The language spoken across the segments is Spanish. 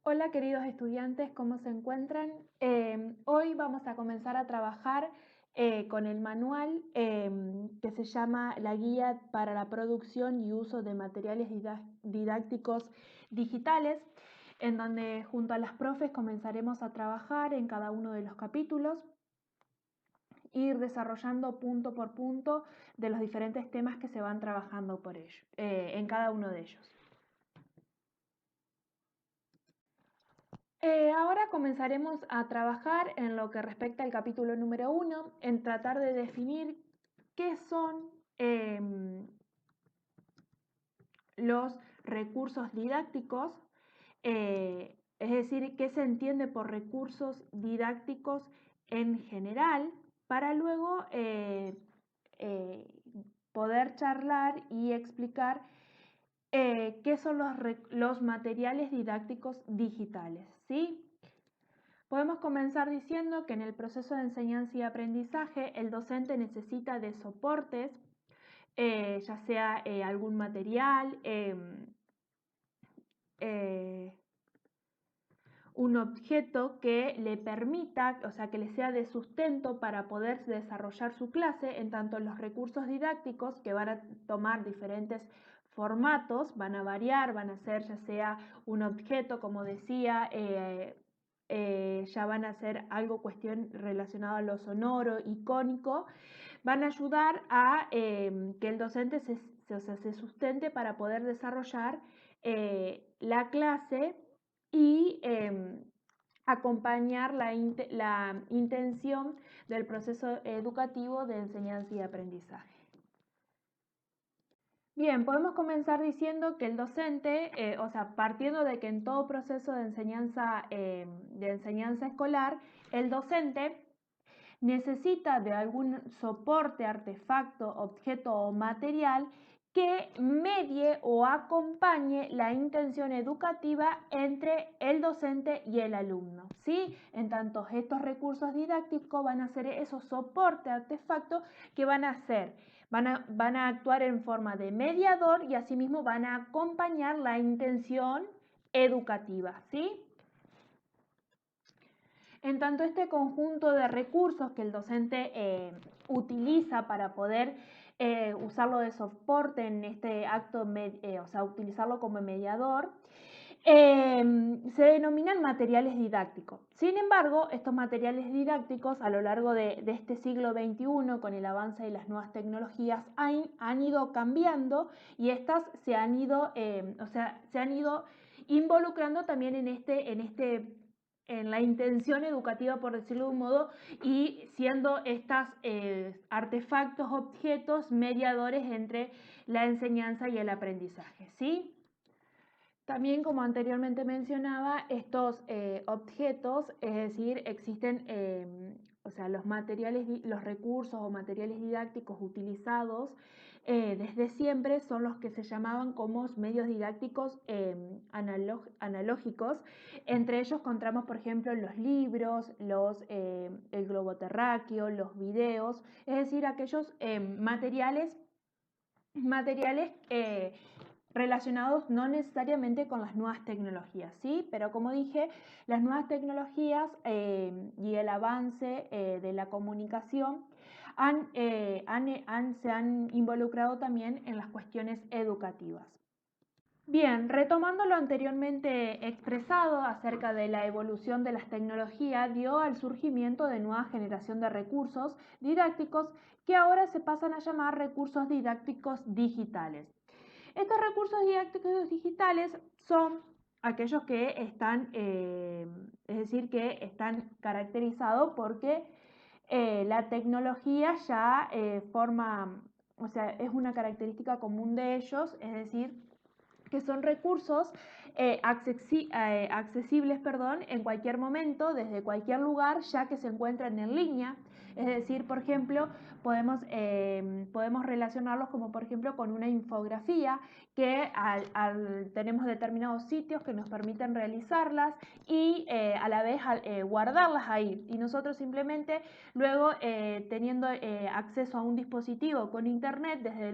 Hola queridos estudiantes, ¿cómo se encuentran? Hoy vamos a comenzar a trabajar con el manual que se llama La Guía para la Producción y Uso de Materiales Didácticos Digitales, en donde junto a las profes comenzaremos a trabajar en cada uno de los capítulos, ir desarrollando punto por punto de los diferentes temas que se van trabajando por ello, en cada uno de ellos. Ahora comenzaremos a trabajar en lo que respecta al capítulo número 1, en tratar de definir qué son los recursos didácticos, es decir, qué se entiende por recursos didácticos en general, para luego eh, poder charlar y explicar qué son los materiales didácticos digitales, ¿sí? Podemos comenzar diciendo que en el proceso de enseñanza y aprendizaje el docente necesita de soportes, ya sea algún material, eh, un objeto que le permita, o sea, que le sea de sustento para poder desarrollar su clase, en tanto los recursos didácticos que van a tomar diferentes formatos, van a variar, van a ser ya sea un objeto, como decía, ya van a ser algo cuestión relacionado a lo sonoro, icónico, van a ayudar a que el docente se sustente para poder desarrollar la clase y acompañar la intención del proceso educativo de enseñanza y aprendizaje. Bien, podemos comenzar diciendo que el docente, o sea, partiendo de que en todo proceso de enseñanza escolar, el docente necesita de algún soporte, artefacto, objeto o material que medie o acompañe la intención educativa entre el docente y el alumno, ¿sí? En tanto, estos recursos didácticos van a ser esos soportes, artefactos que van a actuar en forma de mediador y asimismo van a acompañar la intención educativa, ¿sí? En tanto, este conjunto de recursos que el docente utiliza para poder usarlo de soporte en este acto, o sea, utilizarlo como mediador, se denominan materiales didácticos. Sin embargo, estos materiales didácticos a lo largo de este siglo XXI, con el avance de las nuevas tecnologías, han ido cambiando y estas se han ido involucrando también en la intención educativa, por decirlo de un modo, y siendo estos artefactos, objetos, mediadores entre la enseñanza y el aprendizaje, ¿sí? También, como anteriormente mencionaba, estos objetos, es decir, existen, o sea, los recursos o materiales didácticos utilizados desde siempre son los que se llamaban como medios didácticos analógicos. Entre ellos encontramos, por ejemplo, los libros, el globo terráqueo, los videos, es decir, aquellos materiales relacionados no necesariamente con las nuevas tecnologías, ¿sí? Pero como dije, las nuevas tecnologías y el avance de la comunicación se han involucrado también en las cuestiones educativas. Bien, retomando lo anteriormente expresado acerca de la evolución de las tecnologías, dio al surgimiento de nueva generación de recursos didácticos que ahora se pasan a llamar recursos didácticos digitales. Estos recursos didácticos digitales son aquellos que están, es decir, que están caracterizados porque la tecnología ya forma, o sea, es una característica común de ellos, es decir, que son recursos accesibles, perdón, en cualquier momento, desde cualquier lugar, ya que se encuentran en línea, Es decir, por ejemplo, podemos relacionarlos como por ejemplo con una infografía que tenemos determinados sitios que nos permiten realizarlas y a la vez guardarlas ahí. Y nosotros simplemente luego teniendo acceso a un dispositivo con internet desde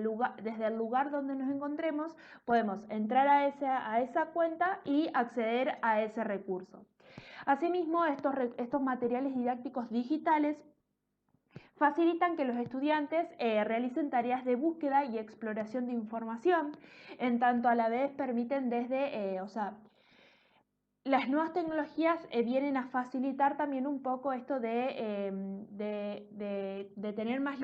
el lugar donde nos encontremos, podemos entrar a esa cuenta y acceder a ese recurso. Asimismo, estos materiales didácticos digitales facilitan que los estudiantes realicen tareas de búsqueda y exploración de información, en tanto a la vez permiten las nuevas tecnologías vienen a facilitar también un poco esto de tener más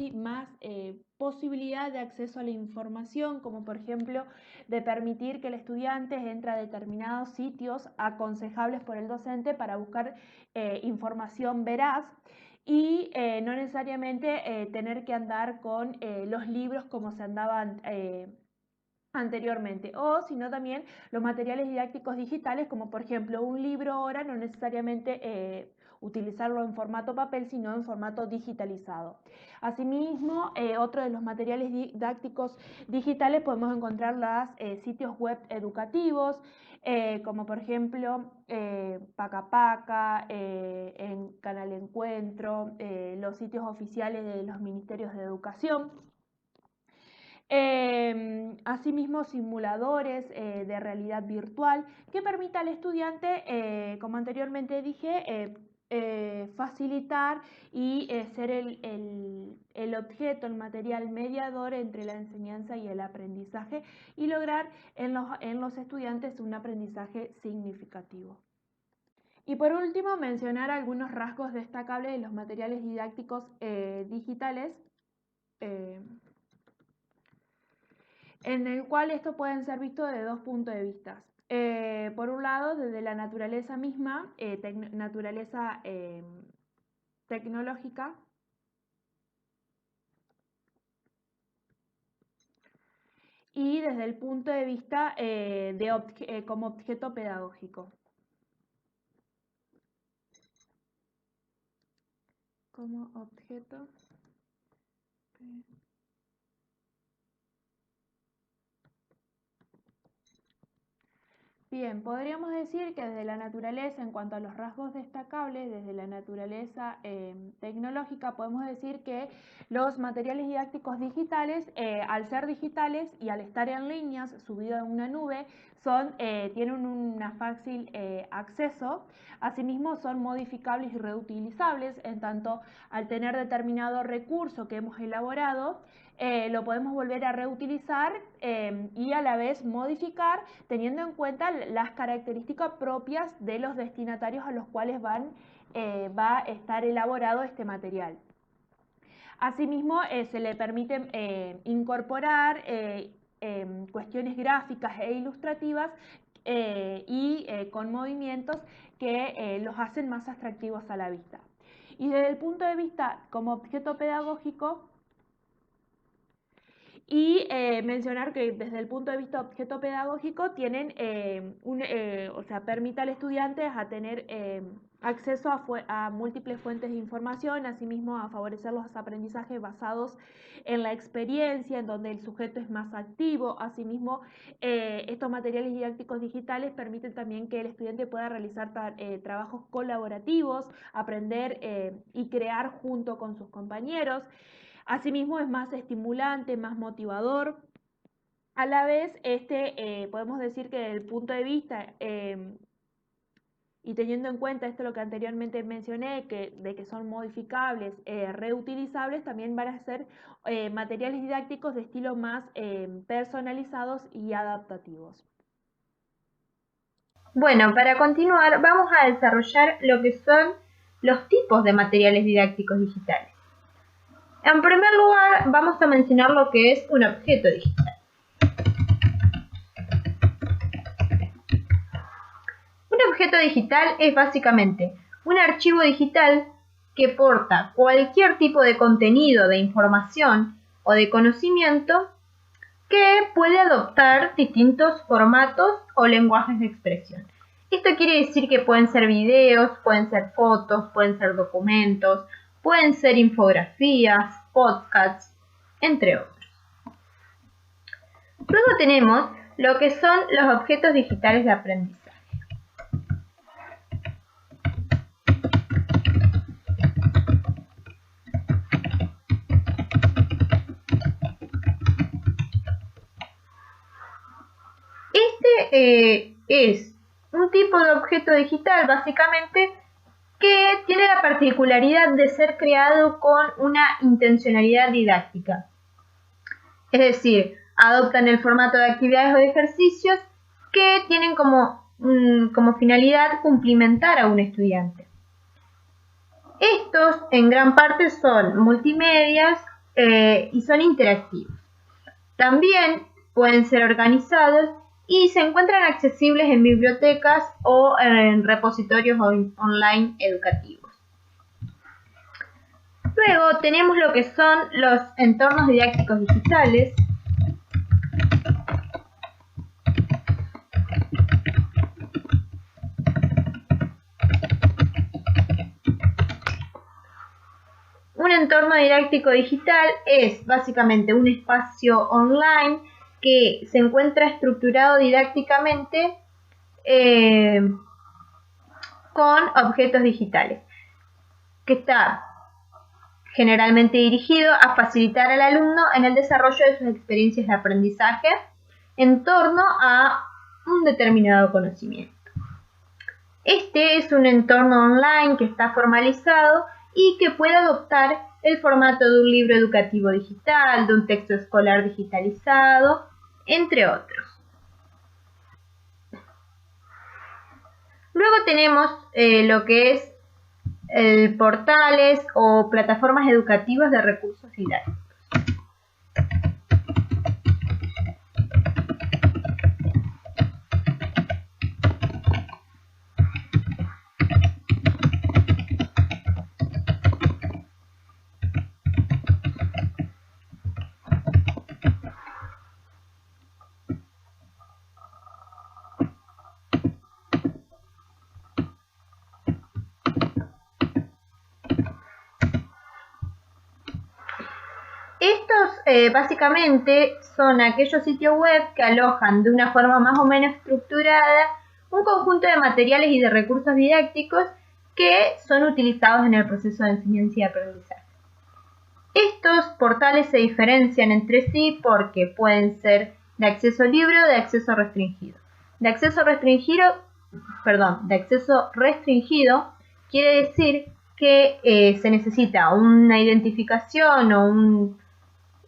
posibilidad de acceso a la información, como por ejemplo de permitir que el estudiante entre a determinados sitios aconsejables por el docente para buscar información veraz y no necesariamente tener que andar con los libros como se andaban anteriormente, o sino también los materiales didácticos digitales, como por ejemplo un libro ahora, no necesariamente utilizarlo en formato papel, sino en formato digitalizado. Asimismo, otro de los materiales didácticos digitales podemos encontrar los sitios web educativos, como por ejemplo Paca Paca, en Canal Encuentro, los sitios oficiales de los ministerios de educación. Asimismo, simuladores de realidad virtual que permita al estudiante, como anteriormente dije, facilitar y ser el objeto, el material mediador entre la enseñanza y el aprendizaje y lograr en los estudiantes un aprendizaje significativo. Y por último, mencionar algunos rasgos destacables de los materiales didácticos digitales, en el cual esto pueden ser visto de dos puntos de vista. Por un lado, desde la naturaleza misma, naturaleza tecnológica, y desde el punto de vista como objeto pedagógico. Como objeto Bien, podríamos decir que desde la naturaleza, en cuanto a los rasgos destacables, desde la naturaleza tecnológica, podemos decir que los materiales didácticos digitales, al ser digitales y al estar en líneas, subidos en una nube, tienen un fácil acceso. Asimismo, son modificables y reutilizables, en tanto al tener determinado recurso que hemos elaborado, lo podemos volver a reutilizar y a la vez modificar teniendo en cuenta las características propias de los destinatarios a los cuales va a estar elaborado este material. Asimismo, se le permite incorporar cuestiones gráficas e ilustrativas y con movimientos que los hacen más atractivos a la vista. Y desde el punto de vista como objeto pedagógico, y mencionar que desde el punto de vista objeto pedagógico tienen permite al estudiante a tener acceso a múltiples fuentes de información, asimismo a favorecer los aprendizajes basados en la experiencia, en donde el sujeto es más activo. Asimismo, estos materiales didácticos digitales permiten también que el estudiante pueda realizar trabajos colaborativos, aprender y crear junto con sus compañeros. Asimismo, es más estimulante, más motivador. A la vez, podemos decir que desde el punto de vista, y teniendo en cuenta esto lo que anteriormente mencioné, de que son modificables, reutilizables, también van a ser materiales didácticos de estilo más personalizados y adaptativos. Bueno, para continuar vamos a desarrollar lo que son los tipos de materiales didácticos digitales. En primer lugar, vamos a mencionar lo que es un objeto digital. Un objeto digital es básicamente un archivo digital que porta cualquier tipo de contenido, de información o de conocimiento que puede adoptar distintos formatos o lenguajes de expresión. Esto quiere decir que pueden ser videos, pueden ser fotos, pueden ser documentos, pueden ser infografías, podcasts, entre otros. Luego tenemos lo que son los objetos digitales de aprendizaje. Este es un tipo de objeto digital básicamente que tiene la particularidad de ser creado con una intencionalidad didáctica. Es decir, adoptan el formato de actividades o de ejercicios que tienen como finalidad cumplimentar a un estudiante. Estos en gran parte son multimedias y son interactivos. También pueden ser organizados y se encuentran accesibles en bibliotecas o en repositorios online educativos. Luego tenemos lo que son los entornos didácticos digitales. Un entorno didáctico digital es básicamente un espacio online que se encuentra estructurado didácticamente con objetos digitales, que está generalmente dirigido a facilitar al alumno en el desarrollo de sus experiencias de aprendizaje en torno a un determinado conocimiento. Este es un entorno online que está formalizado y que puede adoptar el formato de un libro educativo digital, de un texto escolar digitalizado, entre otros. Luego tenemos lo que es portales o plataformas educativas de recursos didácticos. Estos básicamente son aquellos sitios web que alojan de una forma más o menos estructurada un conjunto de materiales y de recursos didácticos que son utilizados en el proceso de enseñanza y aprendizaje. Estos portales se diferencian entre sí porque pueden ser de acceso libre o de acceso restringido. De acceso restringido quiere decir que se necesita una identificación o un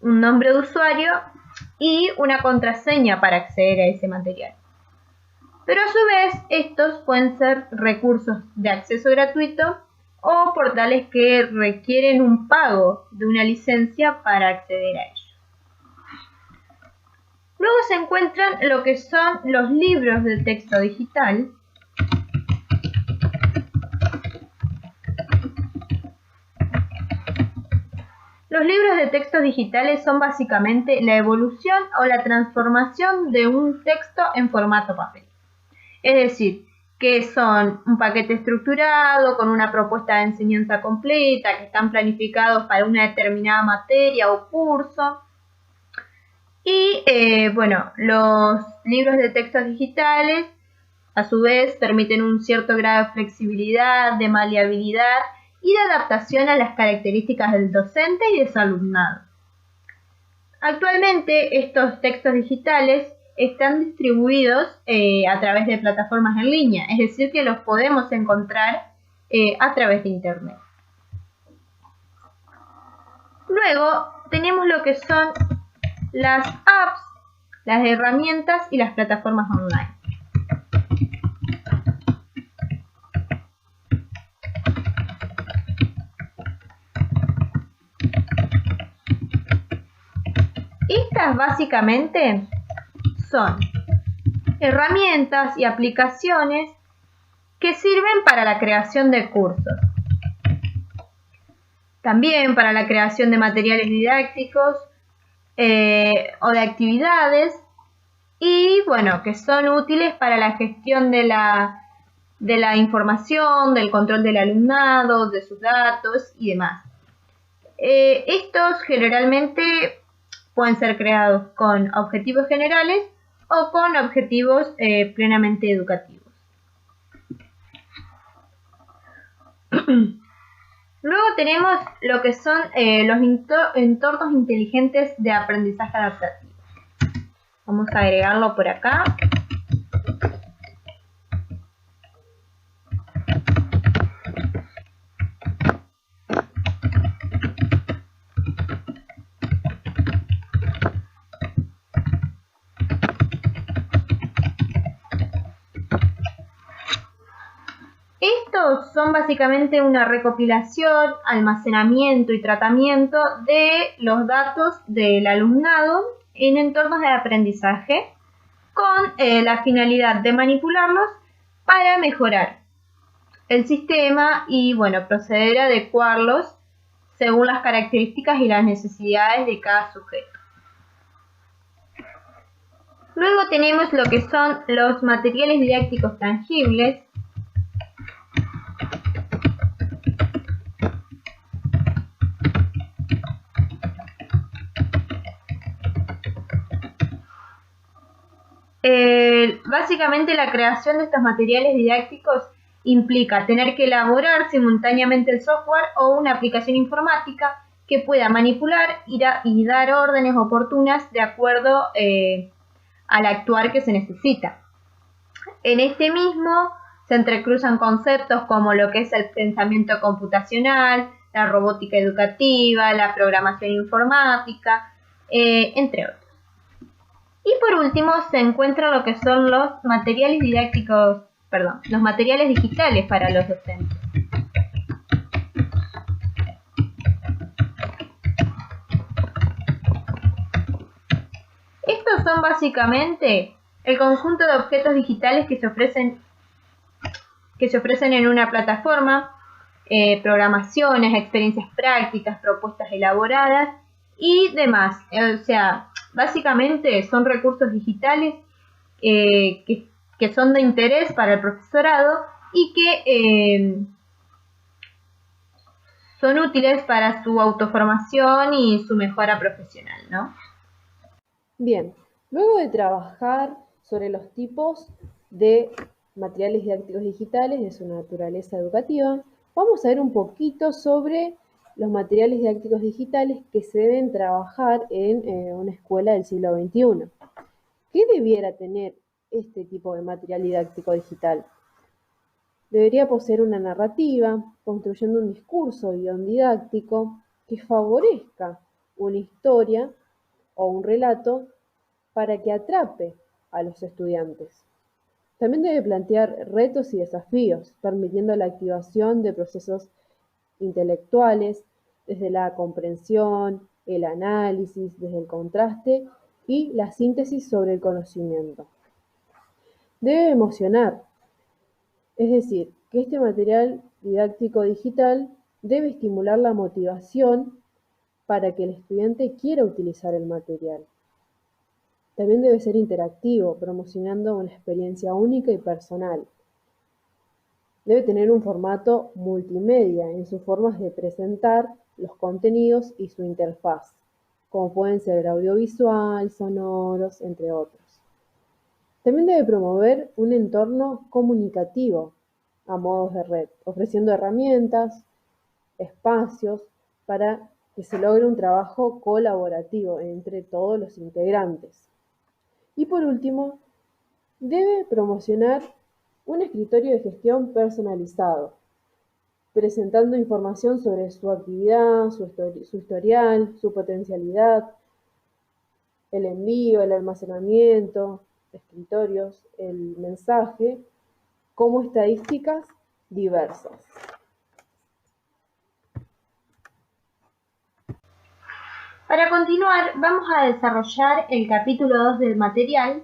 nombre de usuario y una contraseña para acceder a ese material. Pero a su vez, estos pueden ser recursos de acceso gratuito o portales que requieren un pago de una licencia para acceder a ellos. Luego se encuentran lo que son los libros de texto digital. Los libros de textos digitales son básicamente la evolución o la transformación de un texto en formato papel. Es decir, que son un paquete estructurado con una propuesta de enseñanza completa, que están planificados para una determinada materia o curso. Y los libros de textos digitales a su vez permiten un cierto grado de flexibilidad, de maleabilidad y de adaptación a las características del docente y de su alumnado. Actualmente estos textos digitales están distribuidos a través de plataformas en línea, es decir, que los podemos encontrar a través de Internet. Luego tenemos lo que son las apps, las herramientas y las plataformas online. Estas básicamente son herramientas y aplicaciones que sirven para la creación de cursos, también para la creación de materiales didácticos o de actividades y que son útiles para la gestión de la de la información, del control del alumnado, de sus datos y demás. Estos generalmente pueden ser creados con objetivos generales o con objetivos plenamente educativos. Luego tenemos lo que son los entornos inteligentes de aprendizaje adaptativo. Vamos a agregarlo por acá. Estos son básicamente una recopilación, almacenamiento y tratamiento de los datos del alumnado en entornos de aprendizaje con la finalidad de manipularlos para mejorar el sistema y, bueno, proceder a adecuarlos según las características y las necesidades de cada sujeto. Luego tenemos lo que son los materiales didácticos tangibles. Básicamente la creación de estos materiales didácticos implica tener que elaborar simultáneamente el software o una aplicación informática que pueda manipular y dar órdenes oportunas de acuerdo al actuar que se necesita. En este mismo se entrecruzan conceptos como lo que es el pensamiento computacional, la robótica educativa, la programación informática, entre otros. Y por último se encuentran lo que son los materiales los materiales digitales para los docentes. Estos son básicamente el conjunto de objetos digitales que se ofrecen en una plataforma, programaciones, experiencias prácticas, propuestas elaboradas y demás. O sea, básicamente son recursos digitales que son de interés para el profesorado y que son útiles para su autoformación y su mejora profesional, ¿no? Bien, luego de trabajar sobre los tipos de materiales didácticos digitales de su naturaleza educativa, vamos a ver un poquito sobre los materiales didácticos digitales que se deben trabajar en una escuela del siglo XXI. ¿Qué debiera tener este tipo de material didáctico digital? Debería poseer una narrativa, construyendo un discurso o guión didáctico que favorezca una historia o un relato para que atrape a los estudiantes. También debe plantear retos y desafíos, permitiendo la activación de procesos intelectuales desde la comprensión, el análisis, desde el contraste y la síntesis sobre el conocimiento. Debe emocionar, es decir, que este material didáctico digital debe estimular la motivación para que el estudiante quiera utilizar el material. También debe ser interactivo, promocionando una experiencia única y personal. Debe tener un formato multimedia en sus formas de presentar los contenidos y su interfaz, como pueden ser audiovisual, sonoros, entre otros. También debe promover un entorno comunicativo a modos de red, ofreciendo herramientas, espacios para que se logre un trabajo colaborativo entre todos los integrantes. Y por último, debe promocionar un escritorio de gestión personalizado, presentando información sobre su actividad, su historial, su potencialidad, el envío, el almacenamiento, escritorios, el mensaje, como estadísticas diversas. Para continuar, vamos a desarrollar el capítulo 2 del material,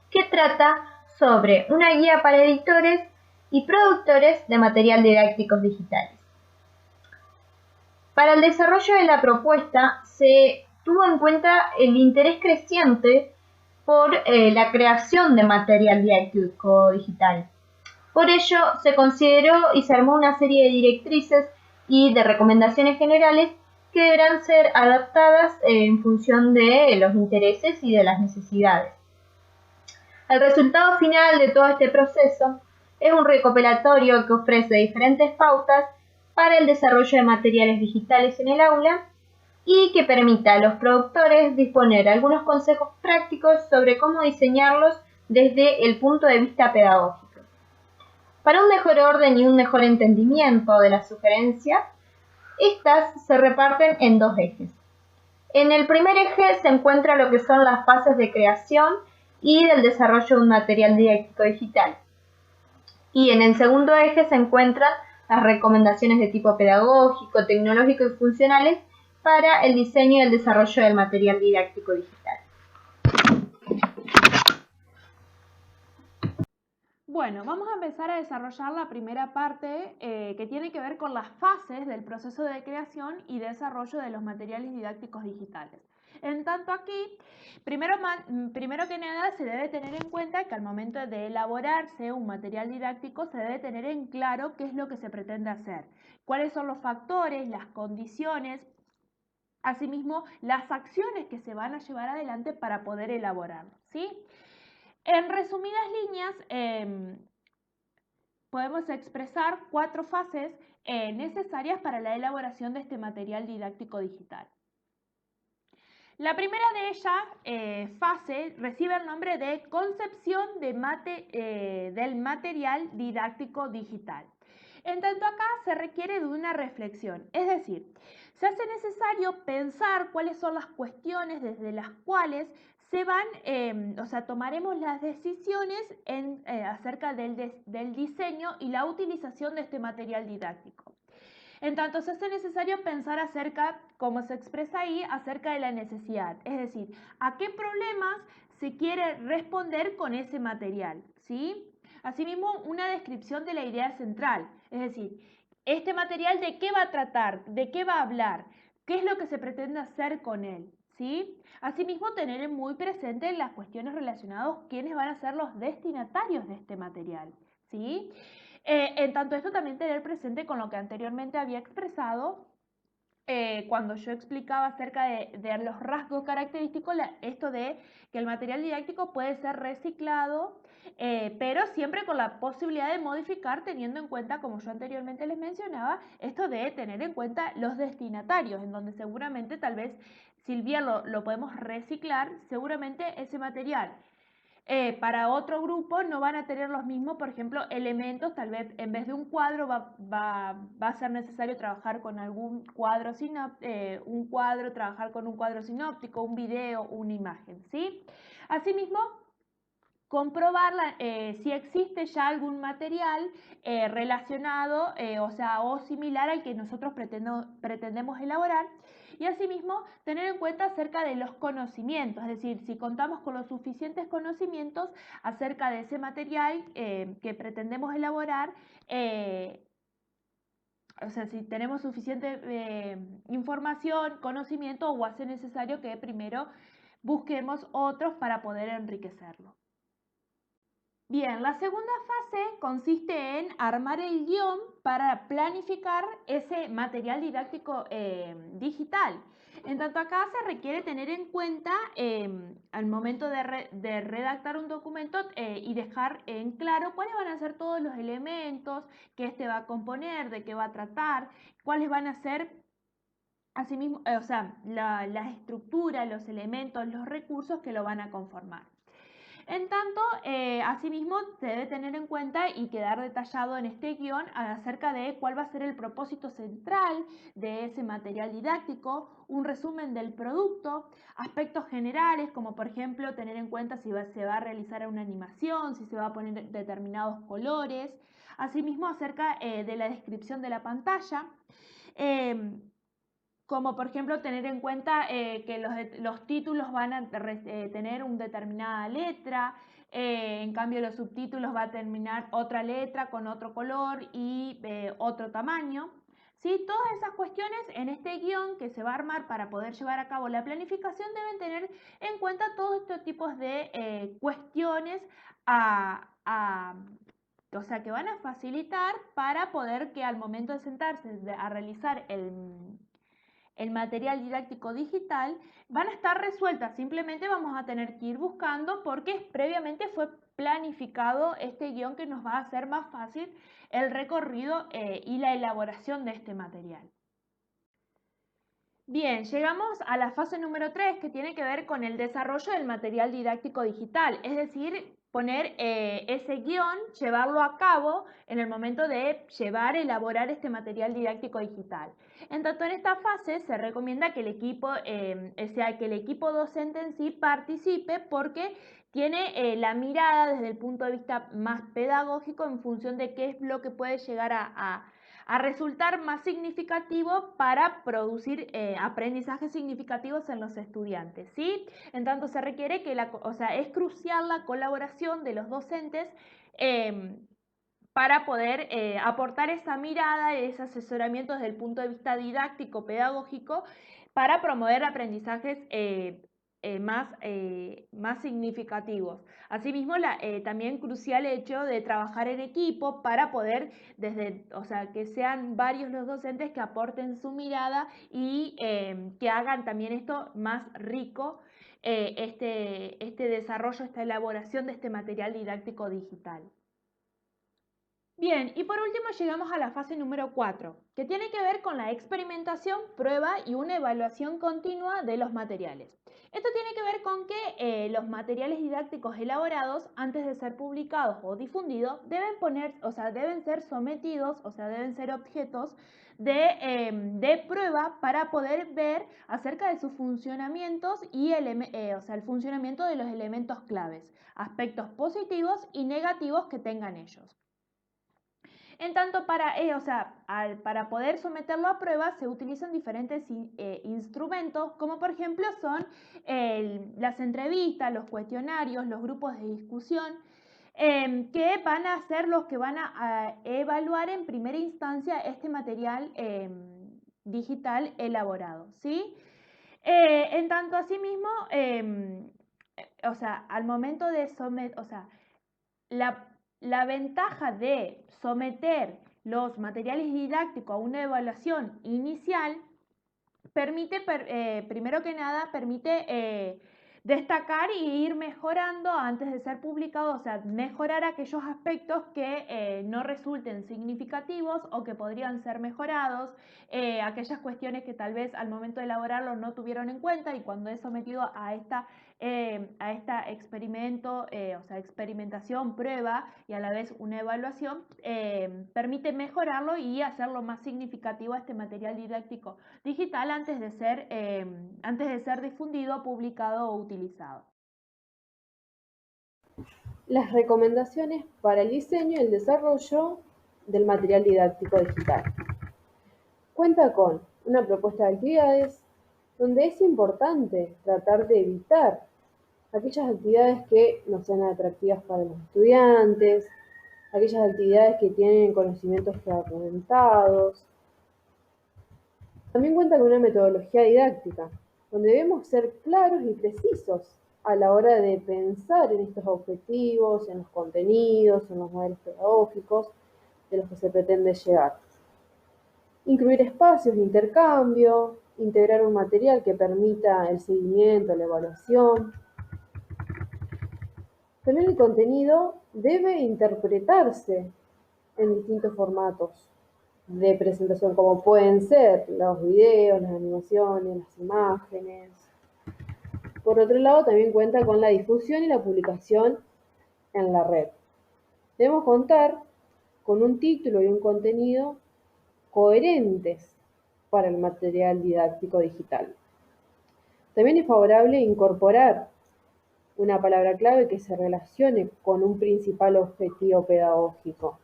que trata sobre una guía para editores y productores de material didácticos digitales. Para el desarrollo de la propuesta se tuvo en cuenta el interés creciente por la creación de material didáctico digital. Por ello, se consideró y se armó una serie de directrices y de recomendaciones generales que deberán ser adaptadas en función de los intereses y de las necesidades. El resultado final de todo este proceso es un recopilatorio que ofrece diferentes pautas para el desarrollo de materiales digitales en el aula y que permita a los productores disponer algunos consejos prácticos sobre cómo diseñarlos desde el punto de vista pedagógico. Para un mejor orden y un mejor entendimiento de las sugerencias, estas se reparten en dos ejes. En el primer eje se encuentra lo que son las fases de creación y del desarrollo de un material didáctico digital. Y en el segundo eje se encuentran las recomendaciones de tipo pedagógico, tecnológico y funcionales para el diseño y el desarrollo del material didáctico digital. Bueno, vamos a empezar a desarrollar la primera parte que tiene que ver con las fases del proceso de creación y desarrollo de los materiales didácticos digitales. En tanto aquí, primero que nada se debe tener en cuenta que al momento de elaborarse un material didáctico se debe tener en claro qué es lo que se pretende hacer, cuáles son los factores, las condiciones, asimismo las acciones que se van a llevar adelante para poder elaborarlo, ¿sí? En resumidas líneas, podemos expresar 4 fases necesarias para la elaboración de este material didáctico digital. La primera de ellas, fase, recibe el nombre de concepción del material didáctico digital. En tanto acá se requiere de una reflexión, es decir, se hace necesario pensar cuáles son las cuestiones desde las cuales se van, tomaremos las decisiones acerca del diseño y la utilización de este material didáctico. En tanto, se hace necesario pensar acerca, como se expresa ahí, acerca de la necesidad, es decir, a qué problemas se quiere responder con ese material, ¿sí? Asimismo, una descripción de la idea central, es decir, este material de qué va a tratar, de qué va a hablar, qué es lo que se pretende hacer con él, ¿sí? Asimismo, tener muy presente las cuestiones relacionadas a quiénes van a ser los destinatarios de este material, ¿sí? En tanto esto también tener presente con lo que anteriormente había expresado cuando yo explicaba acerca de los rasgos característicos, esto de que el material didáctico puede ser reciclado, pero siempre con la posibilidad de modificar teniendo en cuenta, como yo anteriormente les mencionaba, esto de tener en cuenta los destinatarios, en donde seguramente tal vez si bien lo podemos reciclar, seguramente ese material para otro grupo no van a tener los mismos, por ejemplo, elementos, tal vez en vez de un cuadro va a ser necesario trabajar con algún cuadro, trabajar con un cuadro sinóptico, un video, una imagen, ¿sí? Asimismo, comprobar si existe ya algún material relacionado, o similar al que nosotros pretendemos elaborar. Y asimismo, tener en cuenta acerca de los conocimientos, es decir, si contamos con los suficientes conocimientos acerca de ese material que pretendemos elaborar, si tenemos suficiente información, conocimiento, o hace necesario que primero busquemos otros para poder enriquecerlo. Bien, la segunda fase consiste en armar el guión para planificar ese material didáctico digital. En tanto acá se requiere tener en cuenta al momento de redactar un documento y dejar en claro cuáles van a ser todos los elementos que este va a componer, de qué va a tratar, cuáles van a ser asimismo, la estructura, los elementos, los recursos que lo van a conformar. En tanto, asimismo, se debe tener en cuenta y quedar detallado en este guión acerca de cuál va a ser el propósito central de ese material didáctico, un resumen del producto, aspectos generales como por ejemplo tener en cuenta si se va a realizar una animación, si se va a poner determinados colores, asimismo acerca de la descripción de la pantalla. Como por ejemplo tener en cuenta que los títulos van a tener una determinada letra, en cambio los subtítulos va a terminar otra letra con otro color y otro tamaño. ¿Sí? Todas esas cuestiones en este guión que se va a armar para poder llevar a cabo la planificación deben tener en cuenta todos estos tipos de cuestiones a o sea, que van a facilitar para poder que al momento de sentarse a realizar el material didáctico digital, van a estar resueltas. Simplemente vamos a tener que ir buscando porque previamente fue planificado este guión que nos va a hacer más fácil el recorrido y la elaboración de este material. Bien, llegamos a la fase número 3 que tiene que ver con el desarrollo del material didáctico digital, es decir, poner ese guión, llevarlo a cabo en el momento de elaborar este material didáctico digital. En tanto, en esta fase se recomienda que el equipo, que el equipo docente en sí participe porque tiene la mirada desde el punto de vista más pedagógico en función de qué es lo que puede llegar a resultar más significativo para producir aprendizajes significativos en los estudiantes, ¿sí? En tanto se requiere que es crucial la colaboración de los docentes para poder aportar esa mirada, ese asesoramiento desde el punto de vista didáctico, pedagógico, para promover aprendizajes más significativos. Asimismo, también crucial el hecho de trabajar en equipo para poder, que sean varios los docentes que aporten su mirada y que hagan también esto más rico, este desarrollo, esta elaboración de este material didáctico digital. Bien, y por último llegamos a la fase número 4, que tiene que ver con la experimentación, prueba y una evaluación continua de los materiales. Esto tiene que ver con que los materiales didácticos elaborados, antes de ser publicados o difundidos, deben ser sometidos, deben ser objetos de prueba para poder ver acerca de sus funcionamientos y el funcionamiento de los elementos claves, aspectos positivos y negativos que tengan ellos. En tanto, para poder someterlo a prueba se utilizan diferentes instrumentos, como por ejemplo son las entrevistas, los cuestionarios, los grupos de discusión, que van a ser los que van a evaluar en primera instancia este material digital elaborado, ¿sí? En tanto, asimismo, al momento de someter, la ventaja de someter los materiales didácticos a una evaluación inicial permite, primero que nada, destacar y ir mejorando antes de ser publicado, mejorar aquellos aspectos que no resulten significativos o que podrían ser mejorados, aquellas cuestiones que tal vez al momento de elaborarlo no tuvieron en cuenta y cuando es sometido a esta experimentación, prueba y a la vez una evaluación, permite mejorarlo y hacerlo más significativo a este material didáctico digital antes de ser difundido, publicado o utilizado. Las recomendaciones para el diseño y el desarrollo del material didáctico digital. Cuenta con una propuesta de actividades donde es importante tratar de evitar aquellas actividades que no sean atractivas para los estudiantes, aquellas actividades que tienen conocimientos fragmentados. También cuenta con una metodología didáctica, donde debemos ser claros y precisos a la hora de pensar en estos objetivos, en los contenidos, en los modelos pedagógicos de los que se pretende llegar. Incluir espacios de intercambio, integrar un material que permita el seguimiento, la evaluación. También el contenido debe interpretarse en distintos formatos de presentación, como pueden ser los videos, las animaciones, las imágenes. Por otro lado, también cuenta con la difusión y la publicación en la red. Debemos contar con un título y un contenido coherentes para el material didáctico digital. También es favorable incorporar una palabra clave que se relacione con un principal objetivo pedagógico.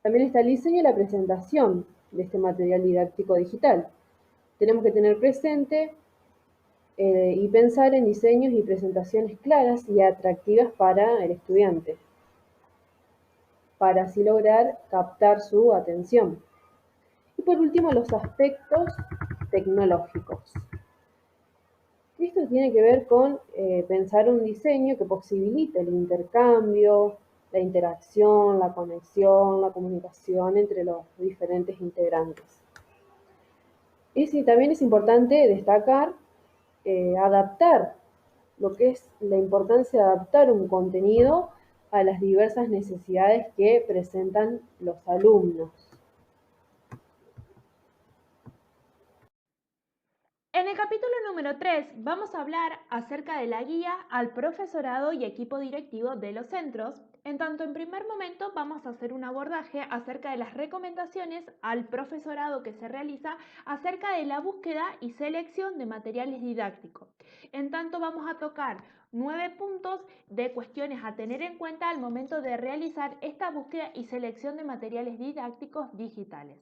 También está el diseño y la presentación de este material didáctico digital. Tenemos que tener presente y pensar en diseños y presentaciones claras y atractivas para el estudiante, para así lograr captar su atención. Y por último, los aspectos tecnológicos. Esto tiene que ver con pensar un diseño que posibilite el intercambio, la interacción, la conexión, la comunicación entre los diferentes integrantes. Y también es importante destacar adaptar lo que es la importancia de adaptar un contenido a las diversas necesidades que presentan los alumnos. En el capítulo número 3 vamos a hablar acerca de la guía al profesorado y equipo directivo de los centros. En tanto, en primer momento vamos a hacer un abordaje acerca de las recomendaciones al profesorado que se realiza acerca de la búsqueda y selección de materiales didácticos. En tanto, vamos a tocar 9 puntos de cuestiones a tener en cuenta al momento de realizar esta búsqueda y selección de materiales didácticos digitales.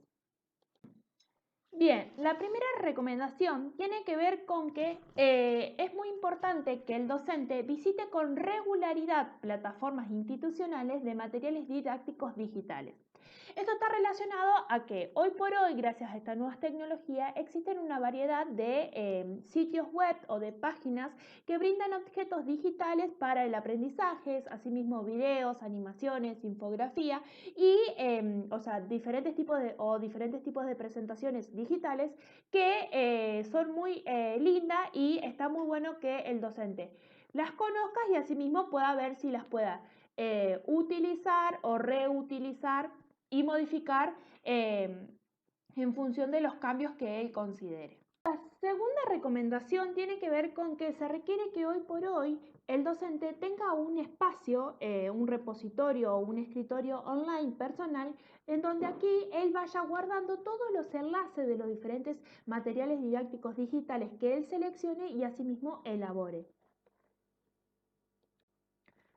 Bien, la primera recomendación tiene que ver con que es muy importante que el docente visite con regularidad plataformas institucionales de materiales didácticos digitales. Esto está relacionado a que hoy por hoy, gracias a estas nuevas tecnologías, existen una variedad de sitios web o de páginas que brindan objetos digitales para el aprendizaje, asimismo videos, animaciones, infografía y diferentes tipos de presentaciones digitales que son muy lindas y está muy bueno que el docente las conozca y asimismo pueda ver si las pueda utilizar o reutilizar y modificar en función de los cambios que él considere. La segunda recomendación tiene que ver con que se requiere que hoy por hoy el docente tenga un espacio, un repositorio o un escritorio online personal en donde aquí él vaya guardando todos los enlaces de los diferentes materiales didácticos digitales que él seleccione y asimismo elabore.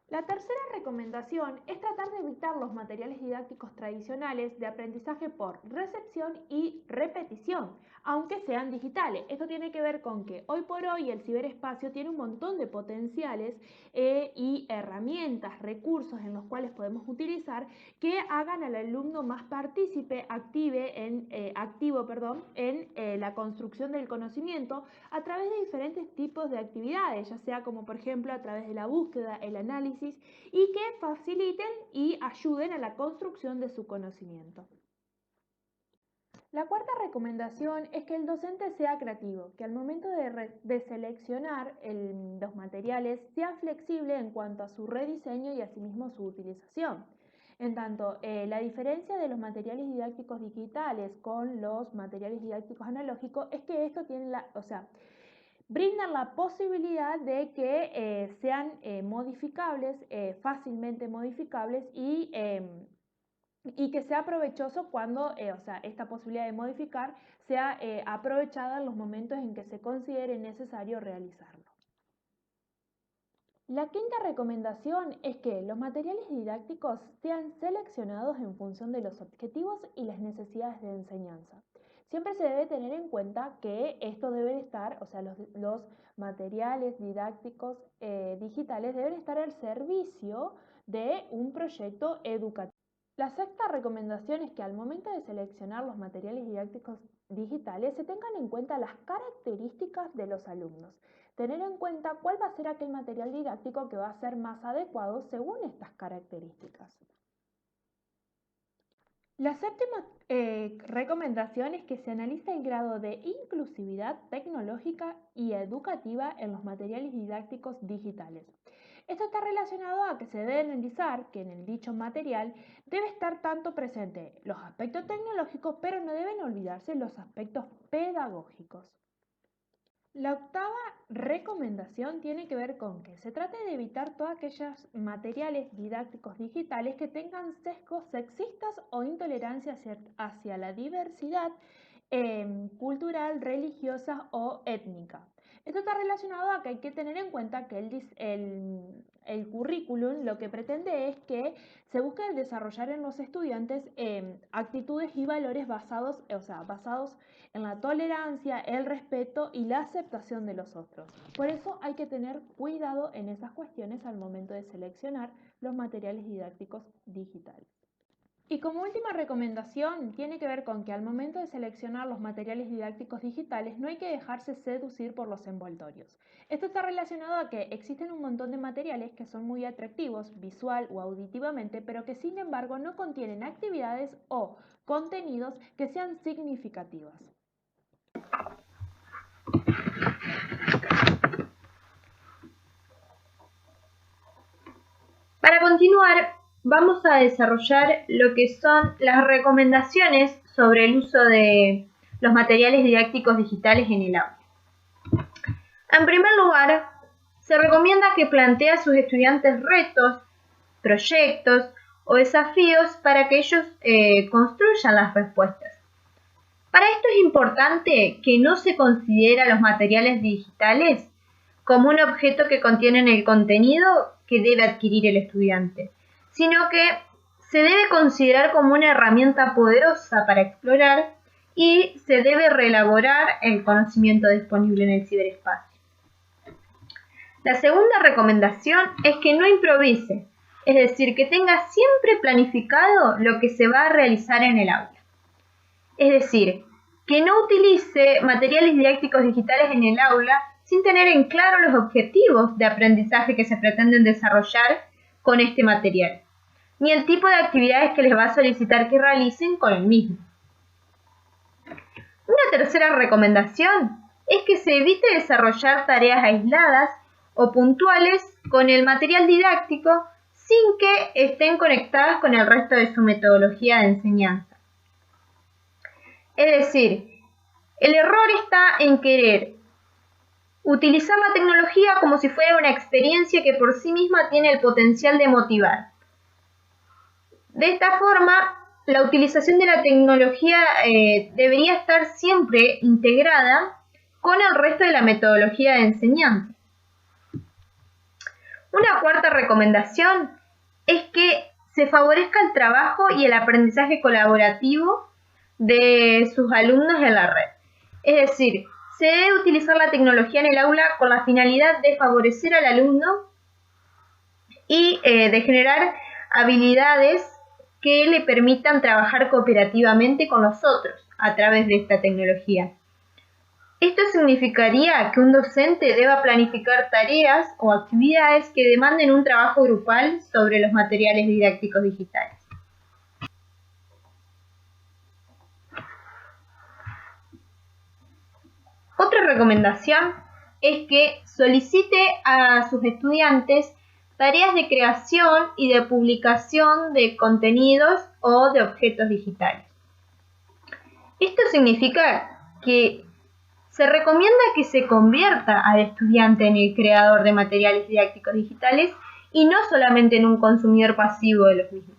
La tercera recomendación es tratar de evitar los materiales didácticos tradicionales de aprendizaje por recepción y repetición, aunque sean digitales. Esto tiene que ver con que hoy por hoy el ciberespacio tiene un montón de potenciales y herramientas, recursos en los cuales podemos utilizar que hagan al alumno más partícipe, activo en la construcción del conocimiento a través de diferentes tipos de actividades, ya sea como por ejemplo a través de la búsqueda, el análisis y que faciliten y ayuden a la construcción de su conocimiento. La cuarta recomendación es que el docente sea creativo, que al momento de seleccionar los materiales sea flexible en cuanto a su rediseño y asimismo su utilización. En tanto, la diferencia de los materiales didácticos digitales con los materiales didácticos analógicos es que esto tiene brindan la posibilidad de que sean modificables, fácilmente modificables y que sea provechoso cuando esta posibilidad de modificar sea aprovechada en los momentos en que se considere necesario realizarlo. La quinta recomendación es que los materiales didácticos sean seleccionados en función de los objetivos y las necesidades de enseñanza. Siempre se debe tener en cuenta que esto debe estar, los materiales didácticos digitales deben estar al servicio de un proyecto educativo. La sexta recomendación es que al momento de seleccionar los materiales didácticos digitales se tengan en cuenta las características de los alumnos. Tener en cuenta cuál va a ser aquel material didáctico que va a ser más adecuado según estas características. La séptima recomendación es que se analice el grado de inclusividad tecnológica y educativa en los materiales didácticos digitales. Esto está relacionado a que se debe analizar que en el dicho material debe estar tanto presente los aspectos tecnológicos, pero no deben olvidarse los aspectos pedagógicos. La octava recomendación tiene que ver con que se trate de evitar todos aquellos materiales didácticos digitales que tengan sesgos sexistas o intolerancia hacia la diversidad cultural, religiosa o étnica. Esto está relacionado a que hay que tener en cuenta que el currículum lo que pretende es que se busque desarrollar en los estudiantes actitudes y valores basados en la tolerancia, el respeto y la aceptación de los otros. Por eso hay que tener cuidado en esas cuestiones al momento de seleccionar los materiales didácticos digitales. Y como última recomendación, tiene que ver con que al momento de seleccionar los materiales didácticos digitales no hay que dejarse seducir por los envoltorios. Esto está relacionado a que existen un montón de materiales que son muy atractivos visual o auditivamente, pero que sin embargo no contienen actividades o contenidos que sean significativos. Para continuar, vamos a desarrollar lo que son las recomendaciones sobre el uso de los materiales didácticos digitales en el aula. En primer lugar, se recomienda que plantee a sus estudiantes retos, proyectos o desafíos para que ellos construyan las respuestas. Para esto es importante que no se considere a los materiales digitales como un objeto que contienen el contenido que debe adquirir el estudiante, sino que se debe considerar como una herramienta poderosa para explorar y se debe reelaborar el conocimiento disponible en el ciberespacio. La segunda recomendación es que no improvise, es decir, que tenga siempre planificado lo que se va a realizar en el aula. Es decir, que no utilice materiales didácticos digitales en el aula sin tener en claro los objetivos de aprendizaje que se pretenden desarrollar con este material, ni el tipo de actividades que les va a solicitar que realicen con el mismo. Una tercera recomendación es que se evite desarrollar tareas aisladas o puntuales con el material didáctico sin que estén conectadas con el resto de su metodología de enseñanza. Es decir, el error está en querer utilizar la tecnología como si fuera una experiencia que por sí misma tiene el potencial de motivar. De esta forma, la utilización de la tecnología debería estar siempre integrada con el resto de la metodología de enseñanza. Una cuarta recomendación es que se favorezca el trabajo y el aprendizaje colaborativo de sus alumnos en la red. Es decir, se debe utilizar la tecnología en el aula con la finalidad de favorecer al alumno y de generar habilidades que le permitan trabajar cooperativamente con los otros a través de esta tecnología. Esto significaría que un docente deba planificar tareas o actividades que demanden un trabajo grupal sobre los materiales didácticos digitales. Otra recomendación es que solicite a sus estudiantes tareas de creación y de publicación de contenidos o de objetos digitales. Esto significa que se recomienda que se convierta al estudiante en el creador de materiales didácticos digitales y no solamente en un consumidor pasivo de los mismos.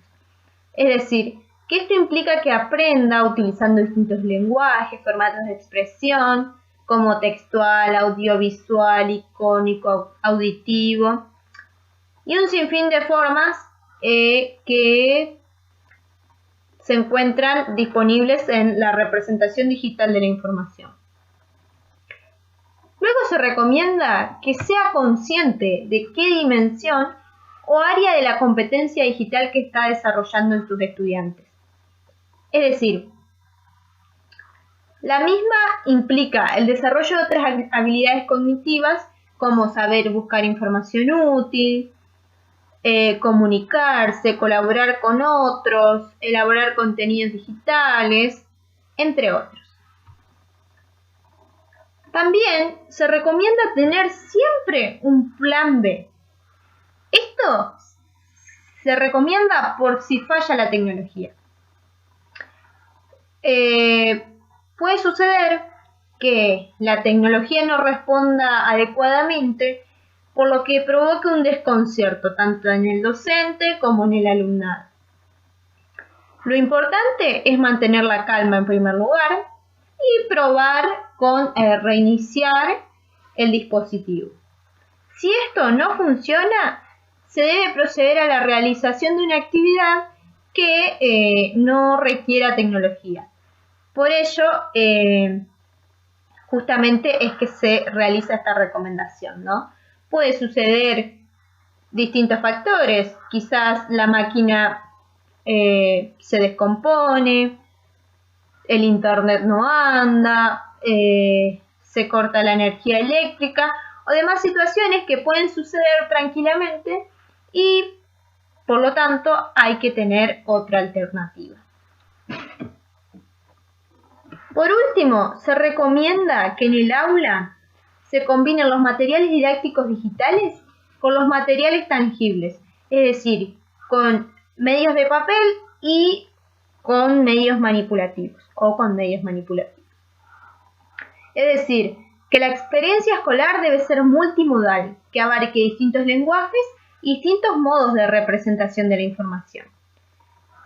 Es decir, que esto implica que aprenda utilizando distintos lenguajes, formatos de expresión, como textual, audiovisual, icónico, auditivo, y un sinfín de formas que se encuentran disponibles en la representación digital de la información. Luego se recomienda que sea consciente de qué dimensión o área de la competencia digital que está desarrollando en sus estudiantes. Es decir, la misma implica el desarrollo de otras habilidades cognitivas como saber buscar información útil, comunicarse, colaborar con otros, elaborar contenidos digitales, entre otros. También se recomienda tener siempre un plan B. Esto se recomienda por si falla la tecnología. Puede suceder que la tecnología no responda adecuadamente, por lo que provoque un desconcierto tanto en el docente como en el alumnado. Lo importante es mantener la calma en primer lugar y probar con reiniciar el dispositivo. Si esto no funciona, se debe proceder a la realización de una actividad que no requiera tecnología. Por ello, justamente es que se realiza esta recomendación, ¿no? Puede suceder distintos factores, quizás la máquina se descompone, el internet no anda, se corta la energía eléctrica o demás situaciones que pueden suceder tranquilamente y por lo tanto hay que tener otra alternativa. Por último, se recomienda que en el aula se combinen los materiales didácticos digitales con los materiales tangibles, es decir, con medios de papel y con medios manipulativos o con medios manipulativos. Es decir, que la experiencia escolar debe ser multimodal, que abarque distintos lenguajes y distintos modos de representación de la información.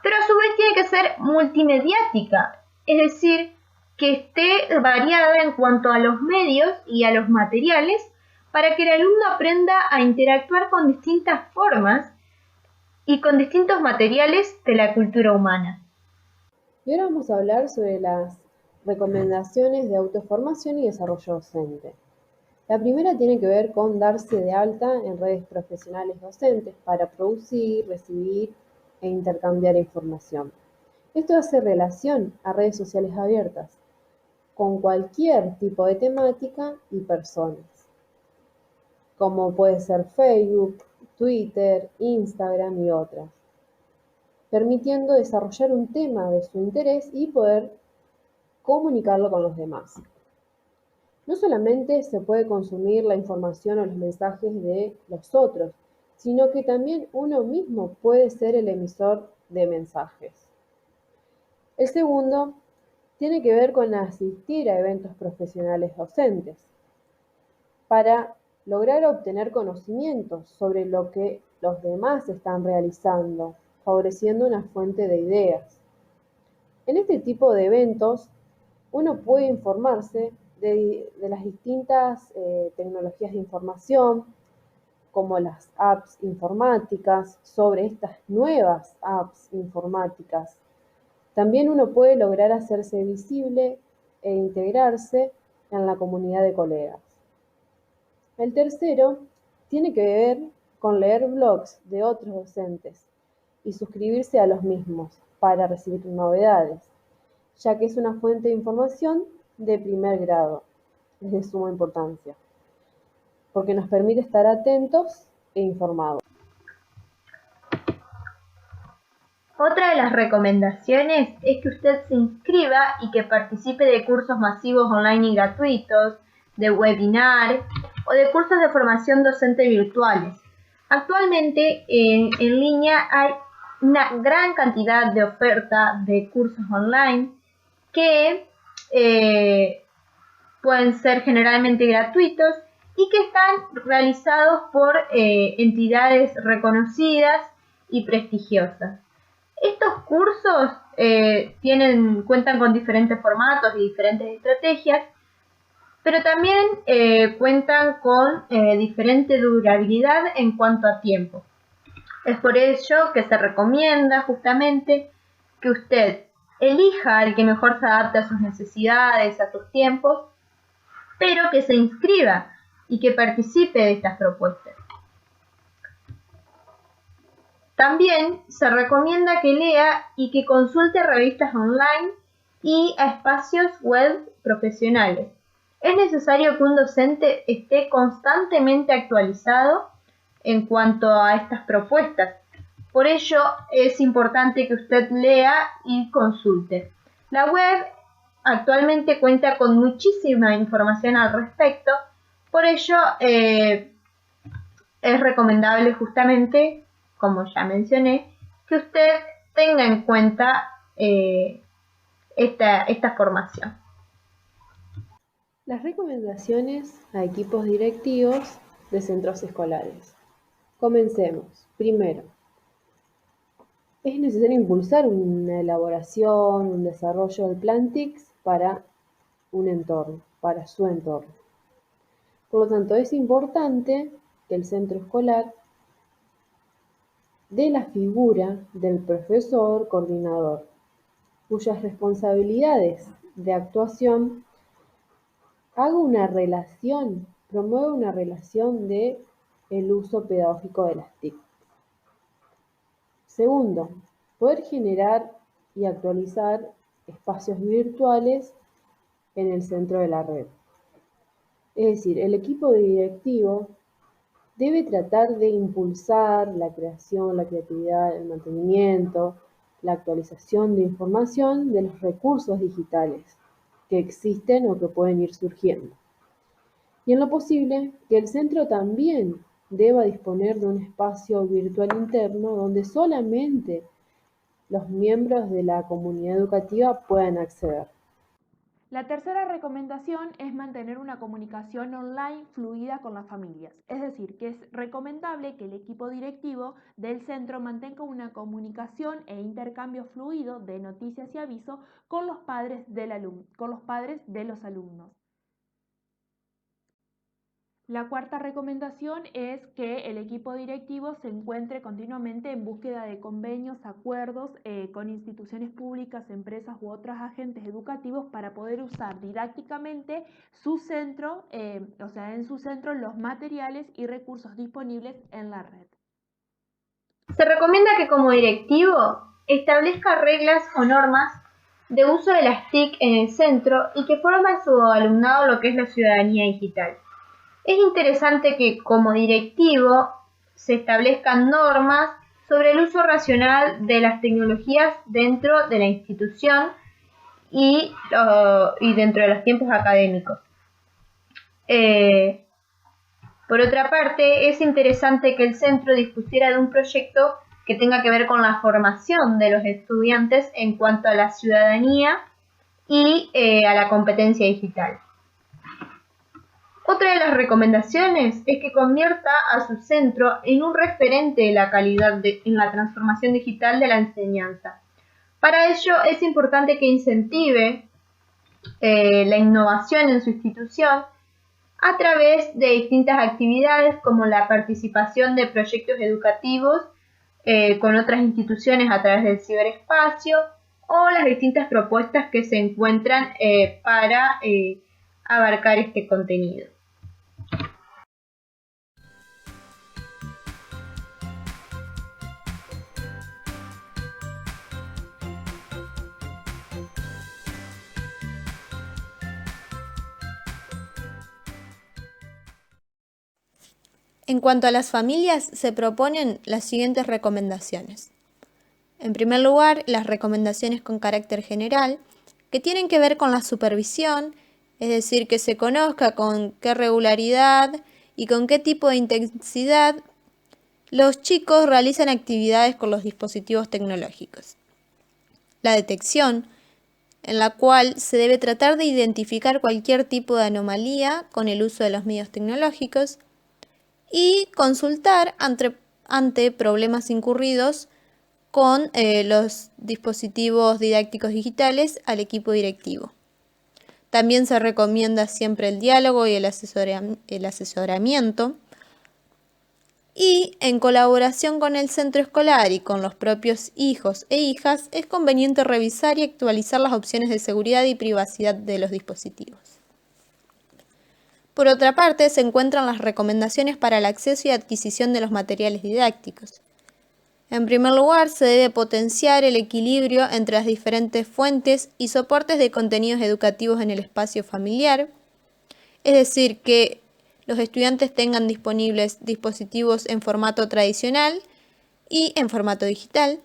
Pero a su vez tiene que ser multimediática, es decir, que esté variada en cuanto a los medios y a los materiales para que el alumno aprenda a interactuar con distintas formas y con distintos materiales de la cultura humana. Y ahora vamos a hablar sobre las recomendaciones de autoformación y desarrollo docente. La primera tiene que ver con darse de alta en redes profesionales docentes para producir, recibir e intercambiar información. Esto hace relación a redes sociales abiertas, con cualquier tipo de temática y personas, como puede ser Facebook, Twitter, Instagram y otras, permitiendo desarrollar un tema de su interés y poder comunicarlo con los demás. No solamente se puede consumir la información o los mensajes de los otros, sino que también uno mismo puede ser el emisor de mensajes. El segundo tiene que ver con asistir a eventos profesionales docentes para lograr obtener conocimientos sobre lo que los demás están realizando, favoreciendo una fuente de ideas. En este tipo de eventos, uno puede informarse de las distintas tecnologías de información, como las apps informáticas, sobre estas nuevas apps informáticas. También uno puede lograr hacerse visible e integrarse en la comunidad de colegas. El tercero tiene que ver con leer blogs de otros docentes y suscribirse a los mismos para recibir novedades, ya que es una fuente de información de primer grado, es de suma importancia, porque nos permite estar atentos e informados. Otra de las recomendaciones es que usted se inscriba y que participe de cursos masivos online y gratuitos, de webinar o de cursos de formación docente virtuales. Actualmente en línea hay una gran cantidad de oferta de cursos online que pueden ser generalmente gratuitos y que están realizados por entidades reconocidas y prestigiosas. Estos cursos cuentan con diferentes formatos y diferentes estrategias, pero también cuentan con diferente durabilidad en cuanto a tiempo. Es por ello que se recomienda justamente que usted elija el que mejor se adapte a sus necesidades, a sus tiempos, pero que se inscriba y que participe de estas propuestas. También se recomienda que lea y que consulte revistas online y a espacios web profesionales. Es necesario que un docente esté constantemente actualizado en cuanto a estas propuestas. Por ello es importante que usted lea y consulte. La web actualmente cuenta con muchísima información al respecto, por ello es recomendable justamente, como ya mencioné, que usted tenga en cuenta esta formación. Las recomendaciones a equipos directivos de centros escolares. Comencemos. Primero, es necesario impulsar una elaboración, un desarrollo del plan TICS para un entorno, para su entorno. Por lo tanto, es importante que el centro escolar dé la figura del profesor coordinador, cuyas responsabilidades de actuación promueva una relación del uso pedagógico de las TIC. Segundo, poder generar y actualizar espacios virtuales en el centro de la red. Es decir, el equipo directivo debe tratar de impulsar la creación, la creatividad, el mantenimiento, la actualización de información de los recursos digitales que existen o que pueden ir surgiendo. Y en lo posible, que el centro también deba disponer de un espacio virtual interno donde solamente los miembros de la comunidad educativa puedan acceder. La tercera recomendación es mantener una comunicación online fluida con las familias, es decir, que es recomendable que el equipo directivo del centro mantenga una comunicación e intercambio fluido de noticias y avisos con los padres de los alumnos. La cuarta recomendación es que el equipo directivo se encuentre continuamente en búsqueda de convenios, acuerdos con instituciones públicas, empresas u otros agentes educativos para poder usar didácticamente su centro, en su centro los materiales y recursos disponibles en la red. Se recomienda que como directivo establezca reglas o normas de uso de las TIC en el centro y que forme a su alumnado lo que es la ciudadanía digital. Es interesante que como directivo se establezcan normas sobre el uso racional de las tecnologías dentro de la institución y dentro de los tiempos académicos. Por otra parte, es interesante que el centro dispusiera de un proyecto que tenga que ver con la formación de los estudiantes en cuanto a la ciudadanía y a la competencia digital. Otra de las recomendaciones es que convierta a su centro en un referente de la calidad en la transformación digital de la enseñanza. Para ello es importante que incentive la innovación en su institución a través de distintas actividades como la participación de proyectos educativos con otras instituciones a través del ciberespacio o las distintas propuestas que se encuentran para abarcar este contenido. En cuanto a las familias, se proponen las siguientes recomendaciones. En primer lugar, las recomendaciones con carácter general, que tienen que ver con la supervisión, es decir, que se conozca con qué regularidad y con qué tipo de intensidad los chicos realizan actividades con los dispositivos tecnológicos. La detección, en la cual se debe tratar de identificar cualquier tipo de anomalía con el uso de los medios tecnológicos, y consultar ante problemas incurridos con los dispositivos didácticos digitales al equipo directivo. También se recomienda siempre el diálogo y el asesoramiento. Y en colaboración con el centro escolar y con los propios hijos e hijas, es conveniente revisar y actualizar las opciones de seguridad y privacidad de los dispositivos. Por otra parte, se encuentran las recomendaciones para el acceso y adquisición de los materiales didácticos. En primer lugar, se debe potenciar el equilibrio entre las diferentes fuentes y soportes de contenidos educativos en el espacio familiar, es decir, que los estudiantes tengan disponibles dispositivos en formato tradicional y en formato digital.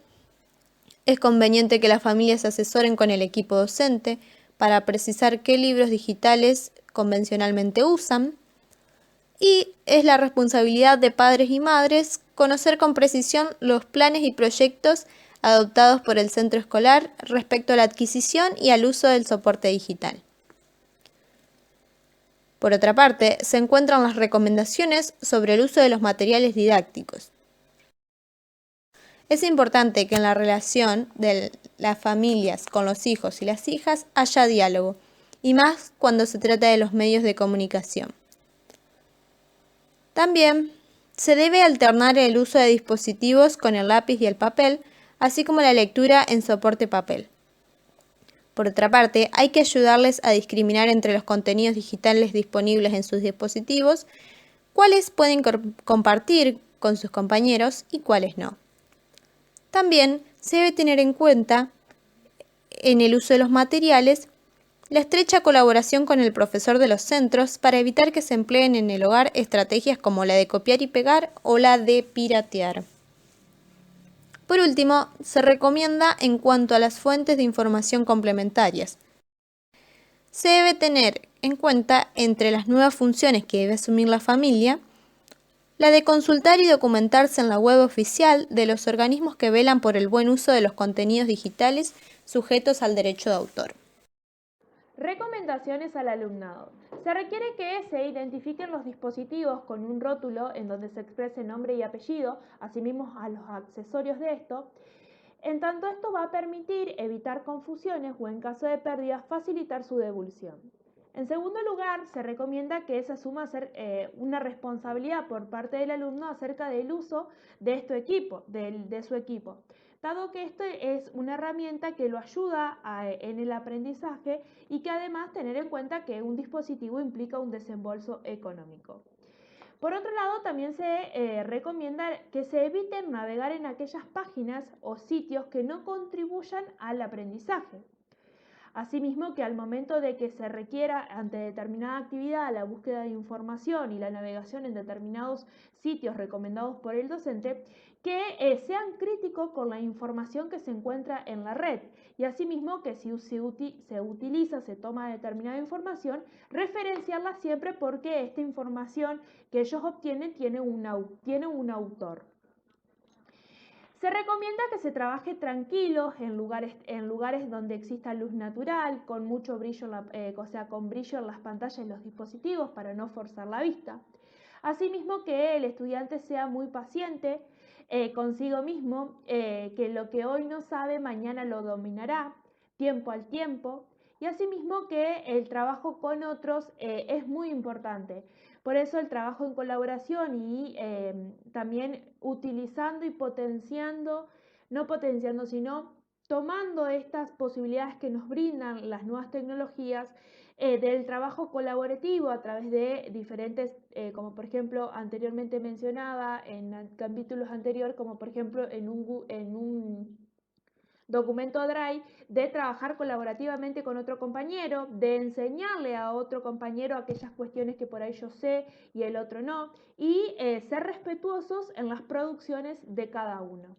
Es conveniente que las familias se asesoren con el equipo docente para precisar qué libros digitales convencionalmente usan, y es la responsabilidad de padres y madres conocer con precisión los planes y proyectos adoptados por el centro escolar respecto a la adquisición y al uso del soporte digital. Por otra parte, se encuentran las recomendaciones sobre el uso de los materiales didácticos. Es importante que en la relación de las familias con los hijos y las hijas haya diálogo, y más cuando se trata de los medios de comunicación. También se debe alternar el uso de dispositivos con el lápiz y el papel, así como la lectura en soporte papel. Por otra parte, hay que ayudarles a discriminar entre los contenidos digitales disponibles en sus dispositivos, cuáles pueden compartir con sus compañeros y cuáles no. También se debe tener en cuenta en el uso de los materiales la estrecha colaboración con el profesor de los centros para evitar que se empleen en el hogar estrategias como la de copiar y pegar o la de piratear. Por último, se recomienda en cuanto a las fuentes de información complementarias. Se debe tener en cuenta entre las nuevas funciones que debe asumir la familia, la de consultar y documentarse en la web oficial de los organismos que velan por el buen uso de los contenidos digitales sujetos al derecho de autor. Recomendaciones al alumnado. Se requiere que se identifiquen los dispositivos con un rótulo en donde se exprese nombre y apellido, asimismo a los accesorios de esto. En tanto, esto va a permitir evitar confusiones o, en caso de pérdida, facilitar su devolución. En segundo lugar, se recomienda que se asuma una responsabilidad por parte del alumno acerca del uso de su equipo, dado que esto es una herramienta que lo ayuda en el aprendizaje y que además tener en cuenta que un dispositivo implica un desembolso económico. Por otro lado, también se recomienda que se eviten navegar en aquellas páginas o sitios que no contribuyan al aprendizaje. Asimismo, que al momento de que se requiera ante determinada actividad la búsqueda de información y la navegación en determinados sitios recomendados por el docente, que sean críticos con la información que se encuentra en la red y asimismo que si se toma determinada información, referenciarla siempre porque esta información que ellos obtienen tiene un autor. Se recomienda que se trabaje tranquilo en lugares donde exista luz natural, con mucho brillo, con brillo en las pantallas y los dispositivos para no forzar la vista. Asimismo, que el estudiante sea muy paciente consigo mismo, que lo que hoy no sabe, mañana lo dominará, tiempo al tiempo. Y asimismo que el trabajo con otros es muy importante. Por eso el trabajo en colaboración y también utilizando y sino tomando estas posibilidades que nos brindan las nuevas tecnologías del trabajo colaborativo a través de diferentes, como por ejemplo anteriormente mencionaba en capítulos anteriores, como por ejemplo en un documento Drive, de trabajar colaborativamente con otro compañero, de enseñarle a otro compañero aquellas cuestiones que por ahí yo sé y el otro no, y ser respetuosos en las producciones de cada uno.